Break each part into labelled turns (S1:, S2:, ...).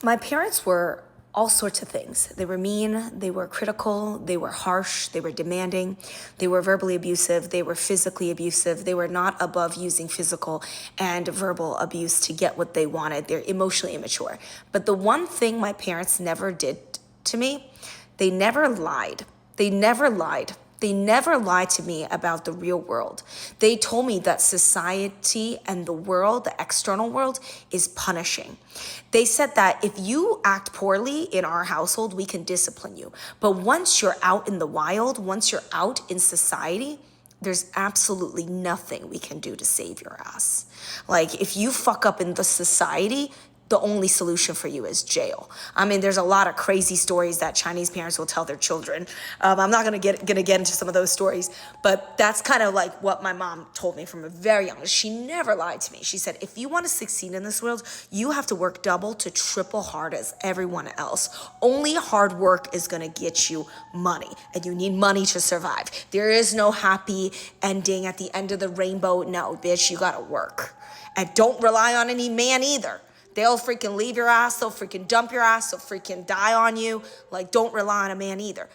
S1: My parents were all sorts of things. They were mean, they were critical, they were harsh, they were demanding, they were verbally abusive, they were physically abusive. They were not above using physical and verbal abuse to get what they wanted. They're emotionally immature. But the one thing my parents never did to me, they never lied. They never lied. They never lied to me about the real world. They told me that society and the world, the external world, is punishing. They said that if you act poorly in our household, we can discipline you. But once you're out in the wild, once you're out in society, there's absolutely nothing we can do to save your ass. Like, if you fuck up in the society, the only solution for you is jail. I mean, there's a lot of crazy stories that Chinese parents will tell their children. I'm not gonna get into some of those stories, but that's kind of like what my mom told me from a very young age. She never lied to me. She said, if you want to succeed in this world, you have to work double to triple hard as everyone else. Only hard work is gonna get you money, and you need money to survive. There is no happy ending at the end of the rainbow. No, bitch, you gotta work. And don't rely on any man either. They'll freaking leave your ass. They'll freaking dump your ass. They'll freaking die on you. Like, don't rely on a man either.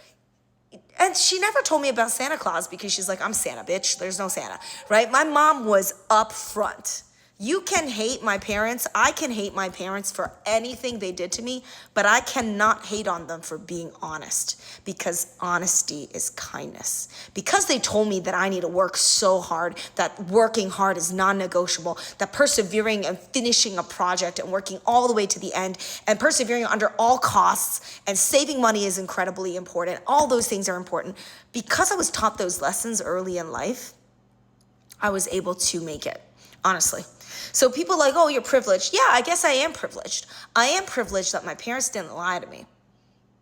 S1: And she never told me about Santa Claus because she's like, I'm Santa, bitch. There's no Santa, right? My mom was upfront. You can hate my parents. I can hate my parents for anything they did to me, but I cannot hate on them for being honest, because honesty is kindness. Because they told me that I need to work so hard, that working hard is non-negotiable, that persevering and finishing a project and working all the way to the end and persevering under all costs and saving money is incredibly important. All those things are important. Because I was taught those lessons early in life, I was able to make it, honestly. So people are like, oh, you're privileged. Yeah, I guess I am privileged. I am privileged that my parents didn't lie to me.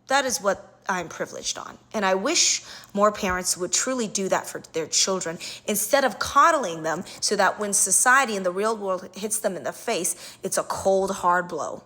S1: That is what I'm privileged on. And I wish more parents would truly do that for their children instead of coddling them so that when society and the real world hits them in the face, it's a cold, hard blow.